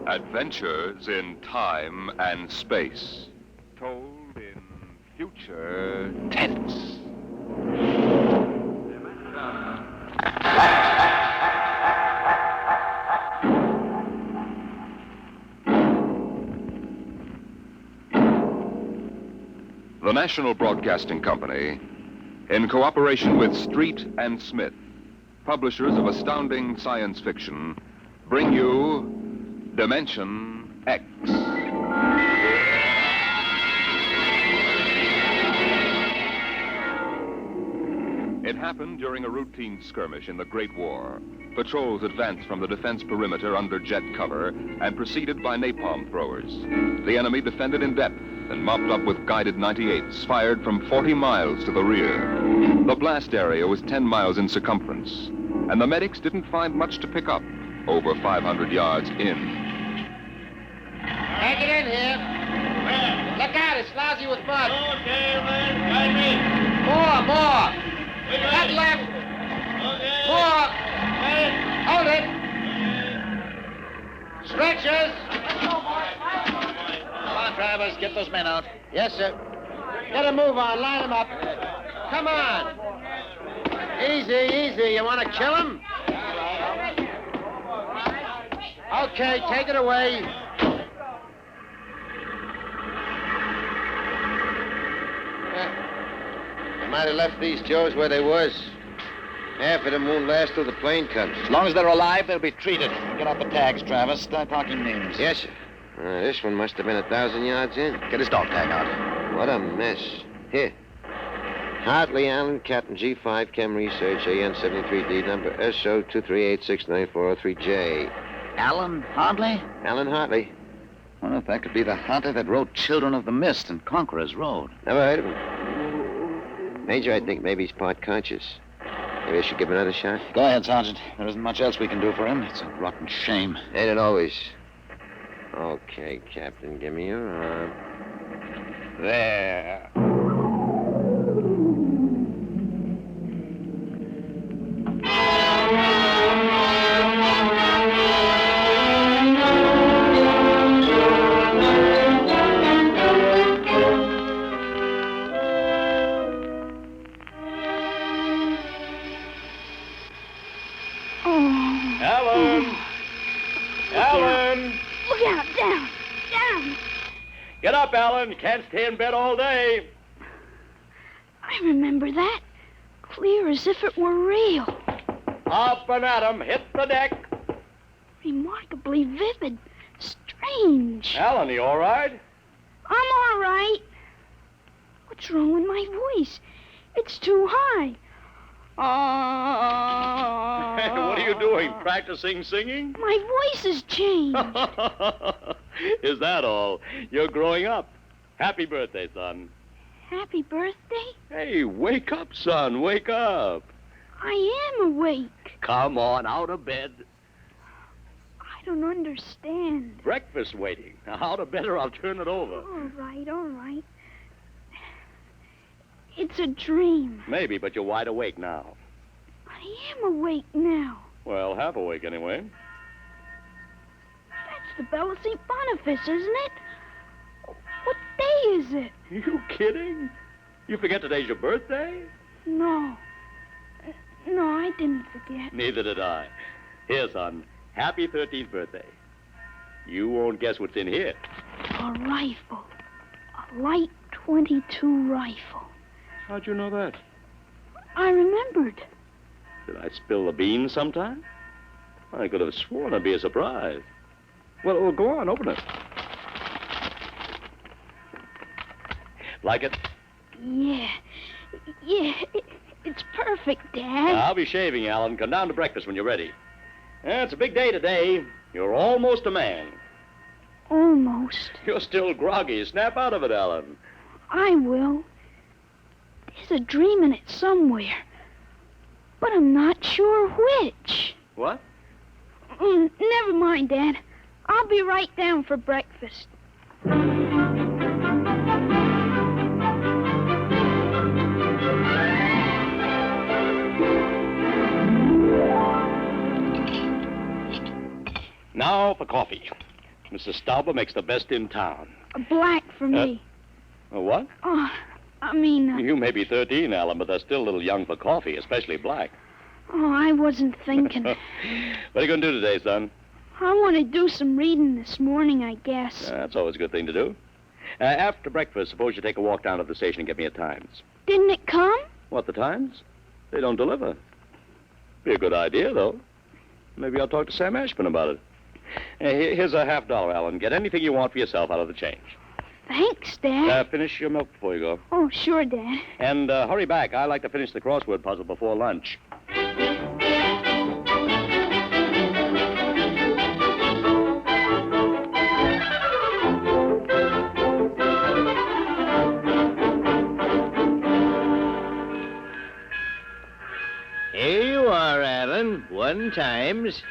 Adventures in time and space, told in future tense. The National Broadcasting Company, in cooperation with Street and Smith, publishers of astounding science fiction, bring you Dimension X. It happened during a routine skirmish in the Great War. Patrols advanced from the defense perimeter under jet cover and preceded by napalm throwers. The enemy defended in depth and mopped up with guided 98s fired from 40 miles to the rear. The blast area was 10 miles in circumference, and the medics didn't find much to pick up over 500 yards in. Take it in here. Where? Look out, it's lousy with mud. Okay, man, guide me. More. That left. Okay. More. Hey. Hold it. Stretchers. Come on, Travers, get those men out. Yes, sir. Get a move on, line them up. Come on. Easy. You want to kill him? Okay, take it away. They might have left these Joes where they was. Half of them won't last till the plane comes. As long as they're alive, they'll be treated. Get out the tags, Travis. Start talking names. Yes, sir. This one must have been 1,000 yards in. Get his dog tag out. What a mess. Here. Hartley, Allen, Captain G5, Chem Research, AN73D, number SO238694003J. Alan Hartley? Alan Hartley. I wonder if that could be the Hartley that wrote Children of the Mist and Conqueror's Road. Never heard of him. Major, I think maybe he's part conscious. Maybe I should give him another shot. Go ahead, Sergeant. There isn't much else we can do for him. It's a rotten shame. Ain't it always? Okay, Captain, give me your arm. There. Alan! Look out, down! Get up, Alan. You can't stay in bed all day. I remember that. Clear as if it were real. Up and at 'em. Hit the deck. Remarkably vivid. Strange. Alan, you all right? I'm all right. What's wrong with my voice? It's too high. What are you doing? Practicing singing? My voice has changed. Is that all? You're growing up. Happy birthday, son. Happy birthday? Hey, wake up, son. Wake up. I am awake. Come on, out of bed. I don't understand. Breakfast waiting. Now, out of bed or I'll turn it over. All right. It's a dream. Maybe, but you're wide awake now. I am awake now. Well, half awake anyway. That's the bell of St. Boniface, isn't it? What day is it? You kidding? You forget today's your birthday? No, I didn't forget. Neither did I. Here, son. Happy 13th birthday. You won't guess what's in here. A rifle. A light .22 rifle. How'd you know that? I remembered. Did I spill the beans sometime? I could have sworn it'd be a surprise. Well, go on, open it. Like it? Yeah, it's perfect, Dad. I'll be shaving, Alan. Come down to breakfast when you're ready. It's a big day today. You're almost a man. Almost. You're still groggy. Snap out of it, Alan. I will. There's a dream in it somewhere. But I'm not sure which. What? Never mind, Dad. I'll be right down for breakfast. Now for coffee. Mrs. Stauber makes the best in town. A black for me. What? Oh, I mean... You may be 13, Alan, but they're still a little young for coffee, especially black. Oh, I wasn't thinking. What are you going to do today, son? I want to do some reading this morning, I guess. That's always a good thing to do. After breakfast, suppose you take a walk down to the station and get me a Times. Didn't it come? What, the Times? They don't deliver. Be a good idea, though. Maybe I'll talk to Sam Ashburn about it. Here's a $50, Alan. Get anything you want for yourself out of the change. Thanks, Dad. Finish your milk before you go. Oh, sure, Dad. And hurry back. I like to finish the crossword puzzle before lunch. Here you are, Alan. 1 times.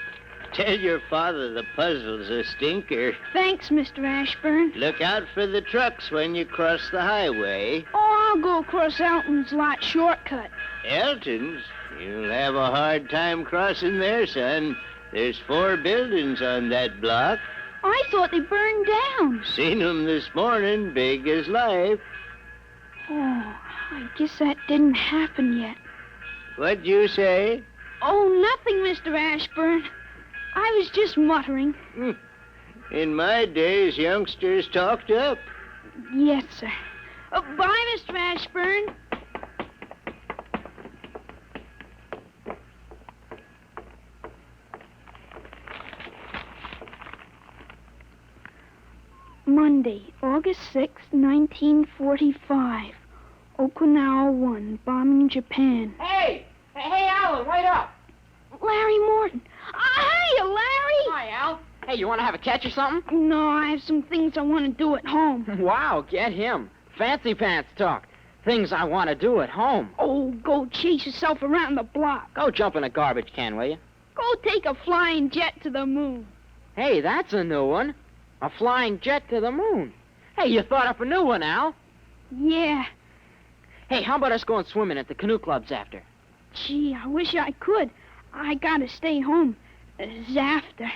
Tell your father the puzzle's a stinker. Thanks, Mr. Ashburn. Look out for the trucks when you cross the highway. Oh, I'll go across Elton's lot shortcut. Elton's? You'll have a hard time crossing there, son. There's 4 buildings on that block. I thought they burned down. Seen 'em this morning, big as life. Oh, I guess that didn't happen yet. What'd you say? Oh, nothing, Mr. Ashburn. I was just muttering. In my days, youngsters talked up. Yes, sir. Bye, Mr. Ashburn. Monday, August 6th, 1945. Okinawa 1, bombing Japan. Hey, Alan, wait up. Larry Morton. Hiya, Larry. Hi, Al. Hey, you want to have a catch or something? No, I have some things I want to do at home. Wow, get him. Fancy pants talk. Things I want to do at home. Oh, go chase yourself around the block. Go jump in a garbage can, will you? Go take a flying jet to the moon. Hey, that's a new one. A flying jet to the moon. Hey, you thought up a new one, Al. Yeah. Hey, how about us going swimming at the canoe clubs after? Gee, I wish I could. I gotta stay home. After.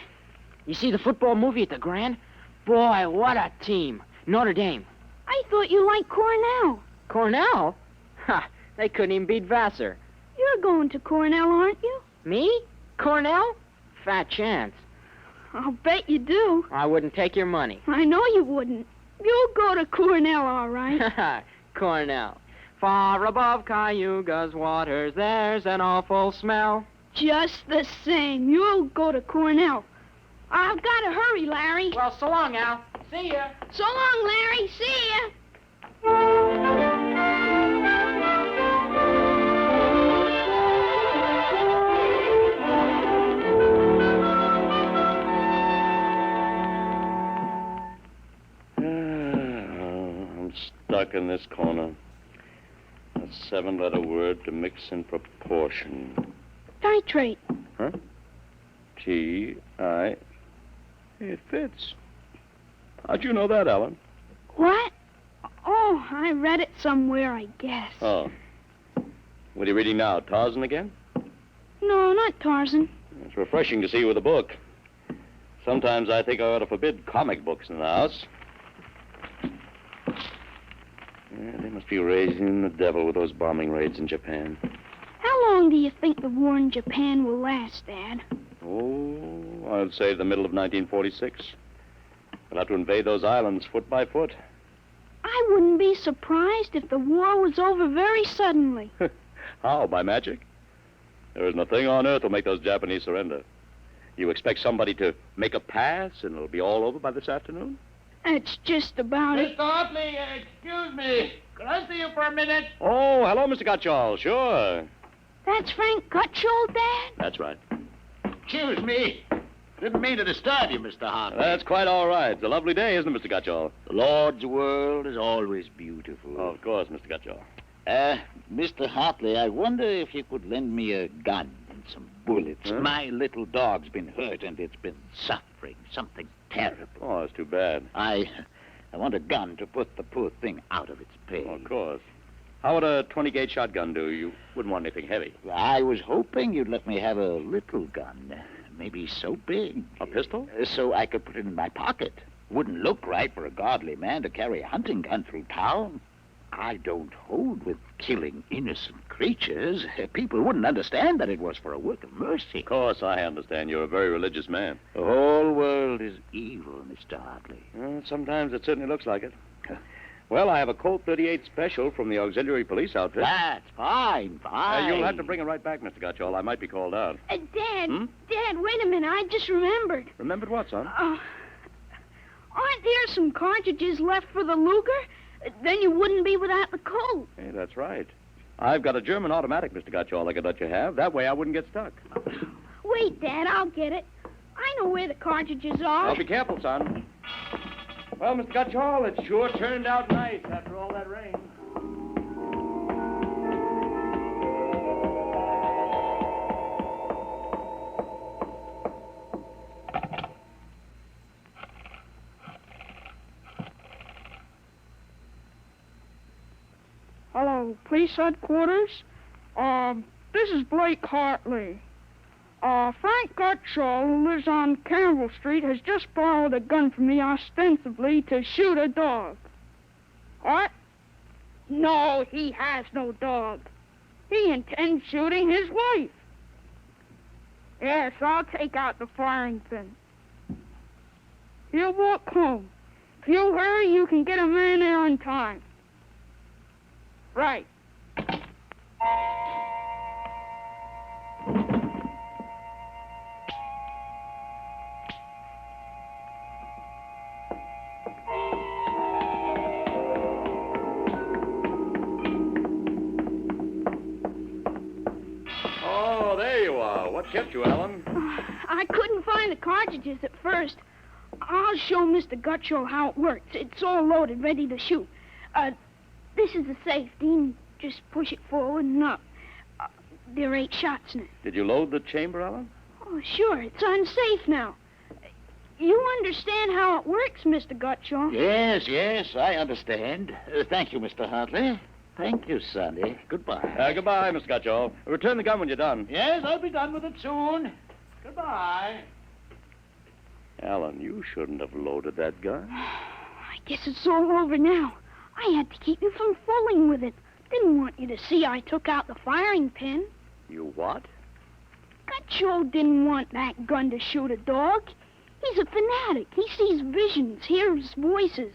You see the football movie at the Grand? Boy, what a team. Notre Dame. I thought you liked Cornell. Cornell? Ha, they couldn't even beat Vassar. You're going to Cornell, aren't you? Me? Cornell? Fat chance. I'll bet you do. I wouldn't take your money. I know you wouldn't. You'll go to Cornell, all right. Cornell. Far above Cayuga's waters, there's an awful smell. Just the same, you'll go to Cornell. I've got to hurry, Larry. Well, so long, Al. See ya. So long, Larry. See ya. I'm stuck in this corner. A 7-letter word to mix in proportion. Titrate. Huh? T-I... It fits. How'd you know that, Alan? What? Oh, I read it somewhere, I guess. Oh. What are you reading now, Tarzan again? No, not Tarzan. It's refreshing to see you with a book. Sometimes I think I ought to forbid comic books in the house. Yeah, they must be raising the devil with those bombing raids in Japan. How long do you think the war in Japan will last, Dad? Oh, I'd say the middle of 1946. We'll have to invade those islands foot by foot. I wouldn't be surprised if the war was over very suddenly. How, by magic? There isn't a thing on earth will make those Japanese surrender. You expect somebody to make a pass and it'll be all over by this afternoon? That's just about it. Mr. Hartley, excuse me. Could I see you for a minute? Oh, hello, Mr. Gutchall. Sure. That's Frank Gutchall, Dad? That's right. Excuse me. Didn't mean to disturb you, Mr. Hartley. That's quite all right. It's a lovely day, isn't it, Mr. Gutchall? The Lord's world is always beautiful. Oh, of course, Mr. Gutchall. Mr. Hartley, I wonder if you could lend me a gun and some bullets. Huh? My little dog's been hurt and it's been suffering something terrible. Oh, that's too bad. I want a gun to put the poor thing out of its pain. Oh, of course. How would a 20-gauge shotgun do? You wouldn't want anything heavy. I was hoping you'd let me have a little gun. maybe so big. A pistol? So I could put it in my pocket. Wouldn't look right for a godly man to carry a hunting gun through town. I don't hold with killing innocent creatures. People wouldn't understand that it was for a work of mercy. Of course, I understand. You're a very religious man. The whole world is evil, Mr. Hartley. Well, sometimes it certainly looks like it. Well, I have a Colt 38 special from the auxiliary police outfit. That's fine. You'll have to bring it right back, Mr. Gutchall. I might be called out. Dad, Dad, wait a minute. I just remembered. Remembered what, son? Aren't there some cartridges left for the Luger? Then you wouldn't be without the Colt. Hey, that's right. I've got a German automatic, Mr. Gutchall, I could let you have. That way I wouldn't get stuck. Wait, Dad, I'll get it. I know where the cartridges are. Now, be careful, son. Well, Mr. Gutchall, it sure turned out nice after all that rain. Hello, police headquarters. This is Blake Hartley. Frank Gutchall, who lives on Campbell Street, has just borrowed a gun from me ostensibly to shoot a dog. What? No, he has no dog. He intends shooting his wife. Yes, I'll take out the firing pin. He'll walk home. If you hurry, you can get a man there on time. Right. Oh, there you are. What kept you, Alan? I couldn't find the cartridges at first. I'll show Mr. Gutchall how it works. It's all loaded, ready to shoot. This is the safety, and just push it forward and up. There are 8 shots in it. Did you load the chamber, Alan? Oh, sure. It's unsafe now. You understand how it works, Mr. Gutchall? Yes, I understand. Thank you, Mr. Hartley. Thank you, Sonny. Goodbye. Goodbye, Mr. Gutchall. Return the gun when you're done. Yes, I'll be done with it soon. Goodbye. Alan, you shouldn't have loaded that gun. I guess it's all over now. I had to keep you from fooling with it. Didn't want you to see I took out the firing pin. You what? Gutchall didn't want that gun to shoot a dog. He's a fanatic. He sees visions, hears voices.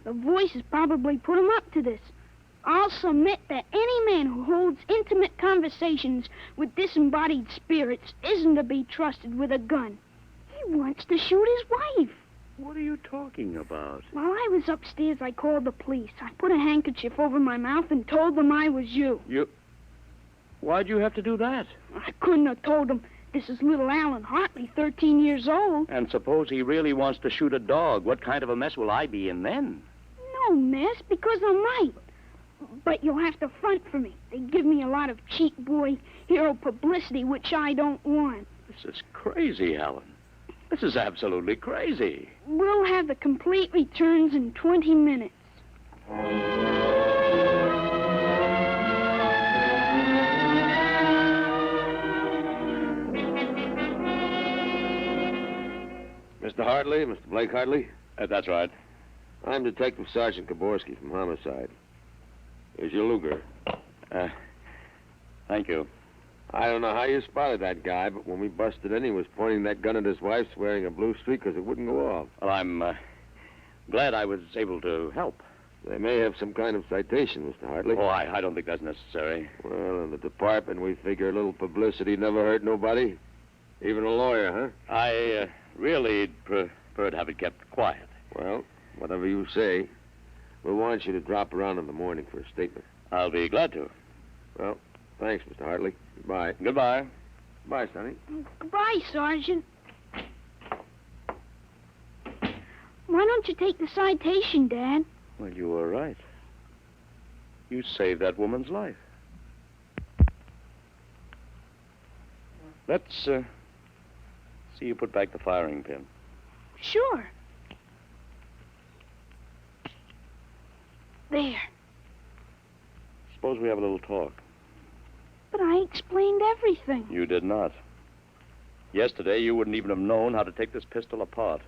The voices probably put him up to this. I'll submit that any man who holds intimate conversations with disembodied spirits isn't to be trusted with a gun. He wants to shoot his wife. What are you talking about? While I was upstairs, I called the police. I put a handkerchief over my mouth and told them I was you. Why'd you have to do that? I couldn't have told them. This is little Alan Hartley, 13 years old. And suppose he really wants to shoot a dog. What kind of a mess will I be in then? No mess, because I'm right. But you'll have to front for me. They give me a lot of cheap boy hero publicity, which I don't want. This is crazy, Alan. This is absolutely crazy. We'll have the complete returns in 20 minutes. Mr. Hartley, Mr. Blake Hartley? That's right. I'm Detective Sergeant Kaborski from Homicide. Here's your Luger. Thank you. I don't know how you spotted that guy, but when we busted in, he was pointing that gun at his wife, wearing a blue streak because it wouldn't go off. Well, I'm glad I was able to help. They may have some kind of citation, Mr. Hartley. Oh, I don't think that's necessary. Well, in the department, we figure a little publicity never hurt nobody. Even a lawyer, huh? I really prefer to have it kept quiet. Well, whatever you say. We'll want you to drop around in the morning for a statement. I'll be glad to. Well, thanks, Mr. Hartley. Goodbye. Goodbye. Bye, Sonny. Goodbye, Sergeant. Why don't you take the citation, Dad? Well, you were right. You saved that woman's life. Let's see you put back the firing pin. Sure. There. Suppose we have a little talk. But I explained everything. You did not. Yesterday, you wouldn't even have known how to take this pistol apart.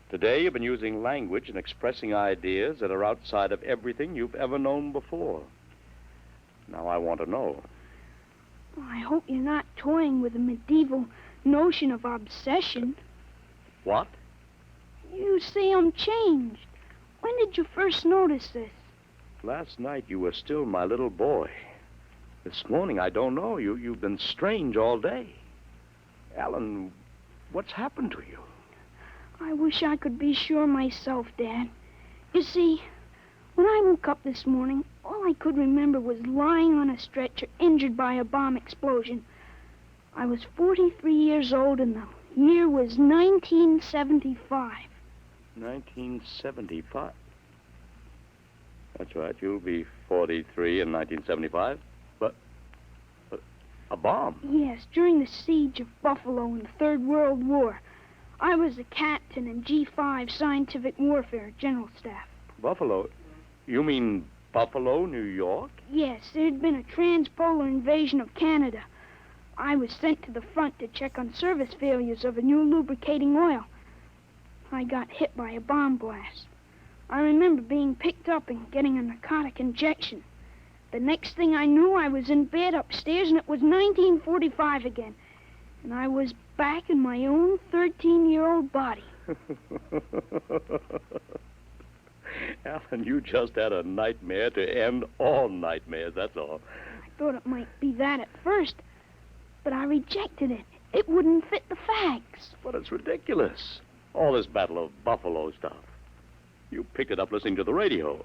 Today, you've been using language and expressing ideas that are outside of everything you've ever known before. Now, I want to know. Oh, I hope you're not toying with a medieval notion of obsession. What? You say I'm changed. When did you first notice this? Last night, you were still my little boy. This morning, I don't know. You've been strange all day. Alan, what's happened to you? I wish I could be sure myself, Dad. You see, when I woke up this morning, all I could remember was lying on a stretcher injured by a bomb explosion. I was 43 years old and the year was 1975. 1975? That's right. You'll be 43 in 1975. But a bomb? Yes, during the siege of Buffalo in the Third World War. I was a captain in G5 Scientific Warfare General Staff. Buffalo? You mean Buffalo, New York? Yes, there had been a transpolar invasion of Canada. I was sent to the front to check on service failures of a new lubricating oil. I got hit by a bomb blast. I remember being picked up and getting a narcotic injection. The next thing I knew, I was in bed upstairs, and it was 1945 again. And I was back in my own 13-year-old body. Alan, you just had a nightmare to end all nightmares, that's all. I thought it might be that at first, but I rejected it. It wouldn't fit the facts. But it's ridiculous. All this Battle of Buffalo stuff. You picked it up listening to the radio.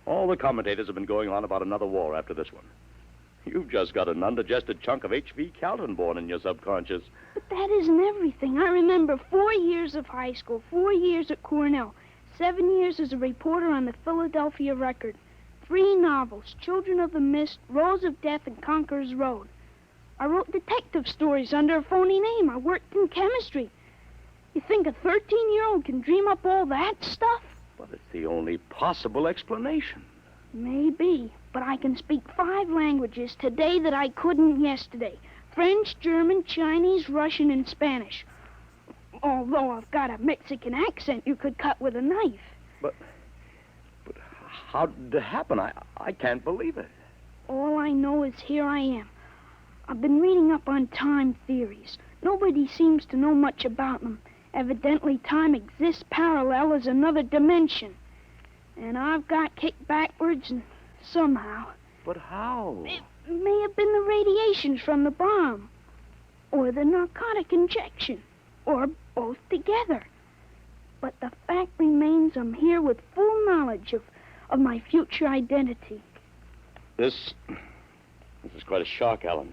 All the commentators have been going on about another war after this one. You've just got an undigested chunk of H.V. Calton born in your subconscious. But that isn't everything. I remember 4 years of high school, 4 years at Cornell, 7 years as a reporter on the Philadelphia Record, 3 novels, Children of the Mist, Rose of Death, and Conqueror's Road. I wrote detective stories under a phony name. I worked in chemistry. You think a 13-year-old can dream up all that stuff? But it's the only possible explanation. Maybe, but I can speak 5 languages today that I couldn't yesterday. French, German, Chinese, Russian, and Spanish. Although I've got a Mexican accent you could cut with a knife. But how did it happen? I can't believe it. All I know is here I am. I've been reading up on time theories. Nobody seems to know much about them. Evidently, time exists parallel as another dimension. And I've got kicked backwards and somehow. But how? It may have been the radiations from the bomb. Or the narcotic injection. Or both together. But the fact remains I'm here with full knowledge of my future identity. This is quite a shock, Alan.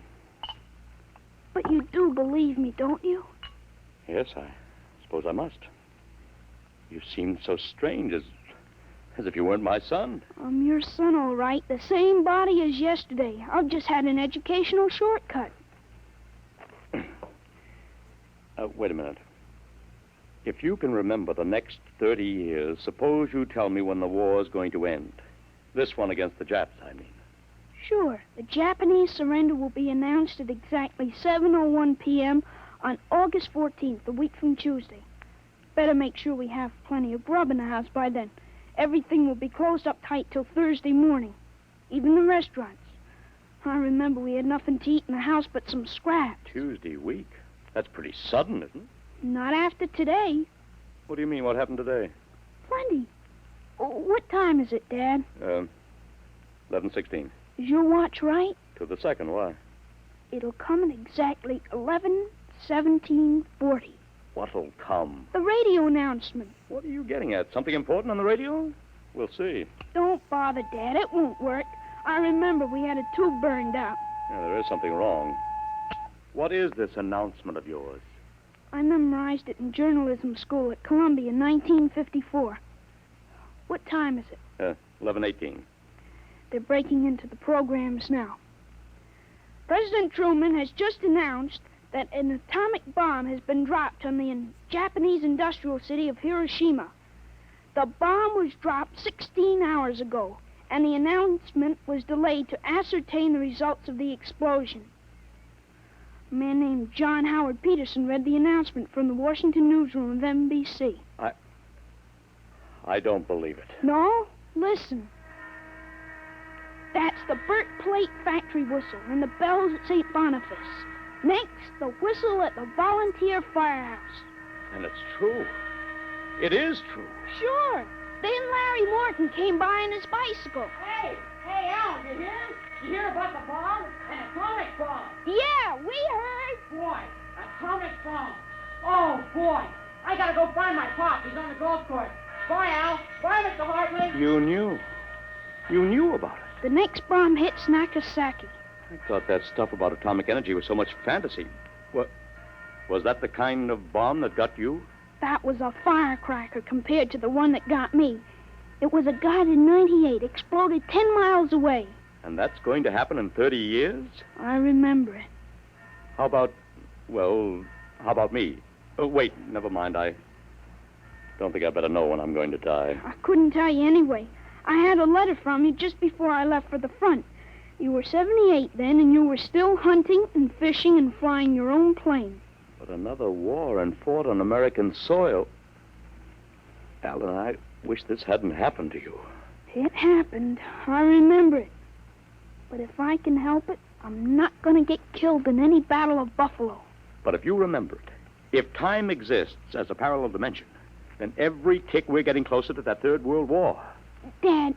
But you do believe me, don't you? Yes, I suppose I must. You seem so strange, as if you weren't my son. I'm your son, all right. The same body as yesterday. I've just had an educational shortcut. Wait a minute. If you can remember the next 30 years, suppose you tell me when the war is going to end. This one against the Japs, I mean. Sure. The Japanese surrender will be announced at exactly 7:01 p.m. on August 14th, a week from Tuesday. Better make sure we have plenty of grub in the house by then. Everything will be closed up tight till Thursday morning. Even the restaurants. I remember we had nothing to eat in the house but some scraps. Tuesday week? That's pretty sudden, isn't it? Not after today. What do you mean, what happened today? Plenty. Oh, what time is it, Dad? 11:16. Is your watch right? To the second, why? It'll come at exactly 11:17:40. What'll come? The radio announcement. What are you getting at? Something important on the radio? We'll see. Don't bother, Dad. It won't work. I remember we had a tube burned out. Yeah, there is something wrong. What is this announcement of yours? I memorized it in journalism school at Columbia in 1954. What time is it? 11:18. They're breaking into the programs now. President Truman has just announced that an atomic bomb has been dropped on the Japanese industrial city of Hiroshima. The bomb was dropped 16 hours ago, and the announcement was delayed to ascertain the results of the explosion. A man named John Howard Peterson read the announcement from the Washington newsroom of NBC. I don't believe it. No? Listen. That's the Burt Plate factory whistle and the bells at St. Boniface. Next, the whistle at the volunteer firehouse. And it's true. It is true. Sure. Then Larry Morton came by on his bicycle. Hey, Al, you hear? You hear about the bomb? An atomic bomb. Yeah, we heard. Boy, atomic bomb. Oh, boy. I gotta go find my pop. He's on the golf course. Bye, Al. Bye, Mr. Hartley. You knew. You knew about it. The next bomb hits Nagasaki. I thought that stuff about atomic energy was so much fantasy. What? Was that the kind of bomb that got you? That was a firecracker compared to the one that got me. It was a guided 98, exploded 10 miles away. And that's going to happen in 30 years? I remember it. How about me? Oh, wait, never mind. I don't think I better know when I'm going to die. I couldn't tell you anyway. I had a letter from you just before I left for the front. You were 78 then, and you were still hunting and fishing and flying your own plane. But another war and fought on American soil. Alan, I wish this hadn't happened to you. It happened. I remember it. But if I can help it, I'm not going to get killed in any Battle of Buffalo. But if you remember it, if time exists as a parallel dimension, then every tick we're getting closer to that Third World War. Dad,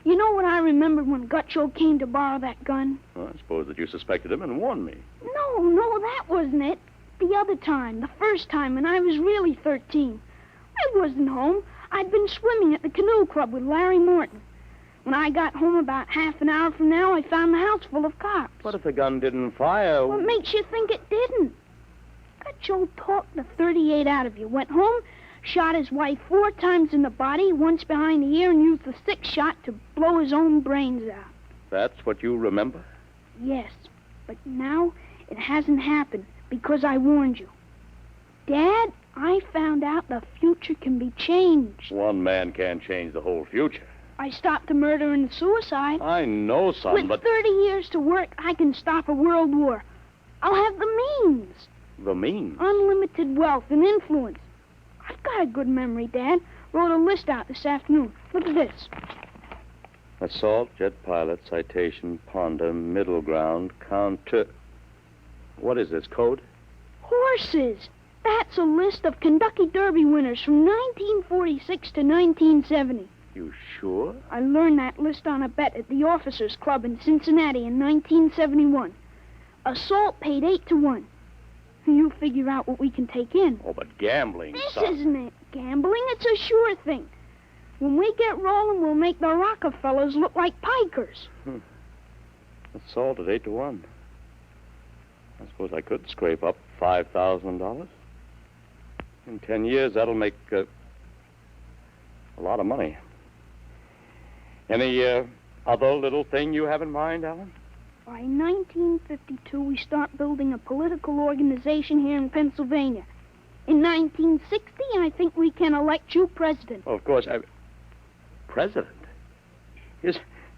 you know what I remembered when Gutcho came to borrow that gun? Well, I suppose that you suspected him and warned me. No, that wasn't it. The other time, the first time, when I was really 13. I wasn't home. I'd been swimming at the canoe club with Larry Morton. When I got home about half an hour from now, I found the house full of cops. But if the gun didn't fire... What makes you think it didn't? Gutcho talked the 38 out of you, went home, shot his wife 4 times in the body, once behind the ear, and used the 6th shot to blow his own brains out. That's what you remember? Yes, but now it hasn't happened because I warned you. Dad, I found out the future can be changed. One man can't change the whole future. I stopped the murder and the suicide. I know, son, With but... 30 years to work, I can stop a world war. I'll have the means. The means? Unlimited wealth and influence. I've got a good memory, Dad. Wrote a list out this afternoon. Look at this. Assault, jet pilot, citation, ponder, middle ground, counter... What is this, code? Horses. That's a list of Kentucky Derby winners from 1946 to 1970. You sure? I learned that list on a bet at the Officers Club in Cincinnati in 1971. Assault paid 8 to 1. You figure out what we can take in. Oh, but gambling, This son. isn't it. Gambling, it's a sure thing. When we get rolling, we'll make the Rockefellers look like pikers. Assault at 8 to 1. I suppose I could scrape up $5,000. In 10 years, that'll make a lot of money. Any other little thing you have in mind, Alan? By 1952, we start building a political organization here in Pennsylvania. In 1960, I think we can elect you president. Well, of course, president?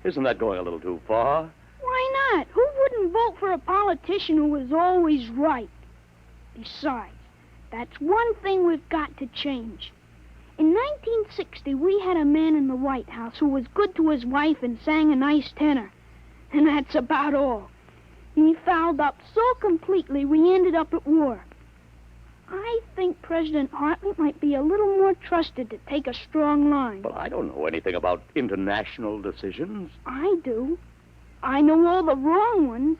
Isn't that going a little too far? Why not? Who wouldn't vote for a politician who was always right? Besides, that's one thing we've got to change. In 1960, we had a man in the White House who was good to his wife and sang a nice tenor. And that's about all. He fouled up so completely we ended up at war. I think President Hartley might be a little more trusted to take a strong line. But I don't know anything about international decisions. I do. I know all the wrong ones.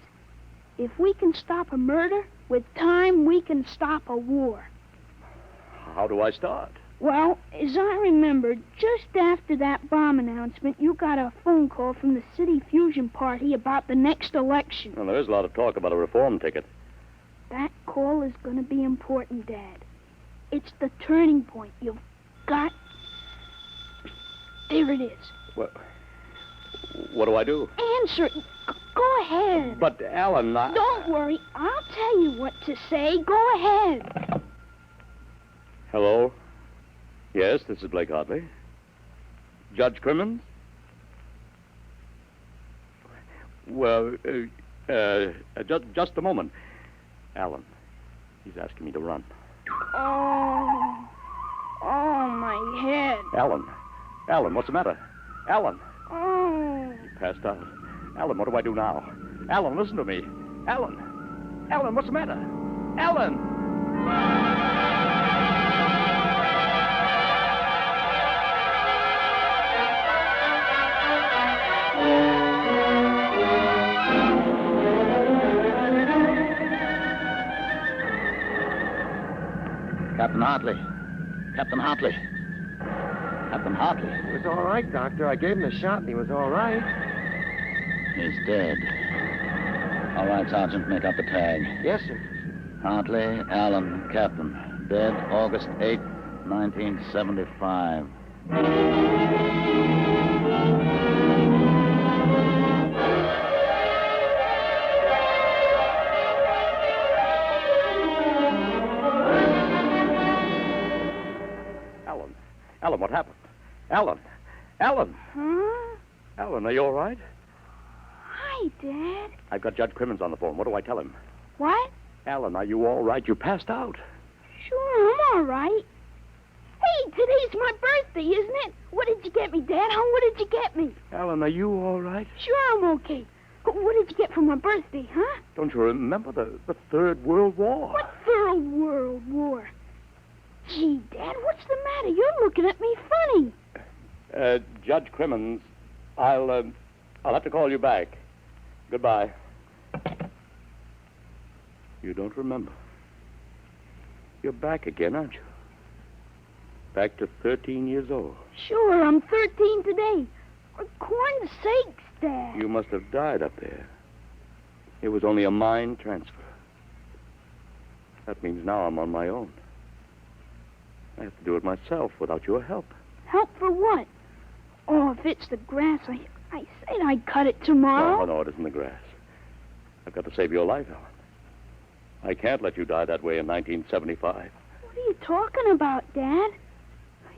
If we can stop a murder, with time we can stop a war. How do I start? Well, as I remember, just after that bomb announcement, you got a phone call from the City Fusion Party about the next election. Well, there is a lot of talk about a reform ticket. That call is going to be important, Dad. It's the turning point. You've got... There it is. What do I do? Answer it. Go ahead. But, Alan, Don't worry. I'll tell you what to say. Go ahead. Hello? Yes, this is Blake Hartley. Judge Crimmins? Well, just a moment. Alan. He's asking me to run. Oh, my head. Alan, what's the matter? Alan. Oh. He passed out. Alan, what do I do now? Alan, listen to me. Alan, what's the matter? Alan! Captain Hartley. He was all right, Doctor. I gave him a shot and he was all right. He's dead. All right, Sergeant, make up the tag. Yes, sir. Hartley, Allen, Captain. Dead August 8, 1975. Alan, what happened? Alan! Huh? Alan, are you all right? Hi, Dad. I've got Judge Crimmins on the phone. What do I tell him? What? Alan, are you all right? You passed out. Sure, I'm all right. Hey, today's my birthday, isn't it? What did you get me, Dad? Huh? What did you get me? Alan, are you all right? Sure, I'm okay. What did you get for my birthday, huh? Don't you remember the Third World War? What Third World War? Gee, Dad, what's the matter? You're looking at me funny. Judge Crimmins, I'll have to call you back. Goodbye. You don't remember. You're back again, aren't you? Back to 13 years old. Sure, I'm 13 today. For corn's sakes, Dad. You must have died up there. It was only a mind transfer. That means now I'm on my own. I have to do it myself without your help. Help for what? Oh, if it's the grass, I said I'd cut it tomorrow. No, it isn't the grass. I've got to save your life, Alan. I can't let you die that way in 1975. What are you talking about, Dad?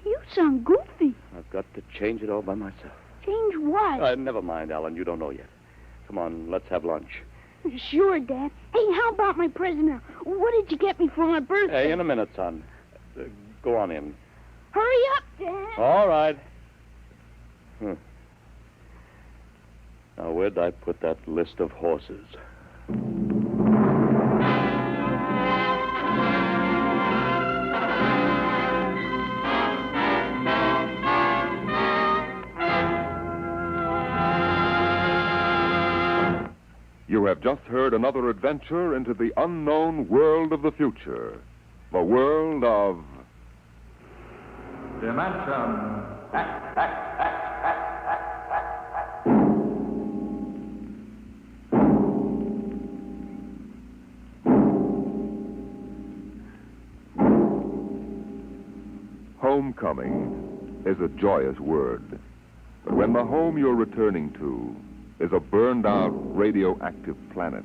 You sound goofy. I've got to change it all by myself. Change what? Never mind, Alan. You don't know yet. Come on, let's have lunch. Sure, Dad. Hey, how about my present now? What did you get me for my birthday? Hey, in a minute, son. Go on in. Hurry up, Dad. All right. Now, where'd I put that list of horses? You have just heard another adventure into the unknown world of the future. The world of... Dimension. Homecoming is a joyous word. But when the home you're returning to is a burned-out radioactive planet,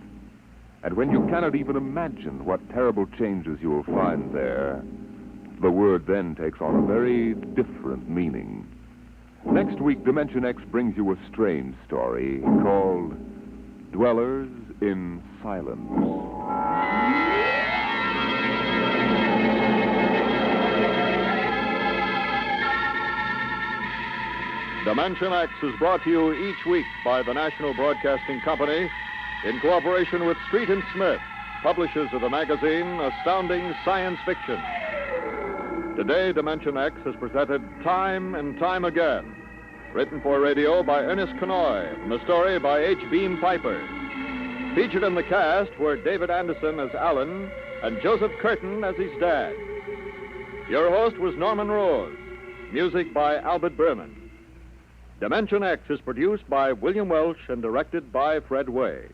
and when you cannot even imagine what terrible changes you will find there, the word then takes on a very different meaning. Next week, Dimension X brings you a strange story called Dwellers in Silence. Dimension X is brought to you each week by the National Broadcasting Company in cooperation with Street and Smith, publishers of the magazine Astounding Science Fiction. Today, Dimension X has presented Time and Time Again, written for radio by Ernest Kenoy, and the story by H. Beam Piper. Featured in the cast were David Anderson as Alan and Joseph Curtin as his dad. Your host was Norman Rose. Music by Albert Berman. Dimension X is produced by William Welch and directed by Fred Way.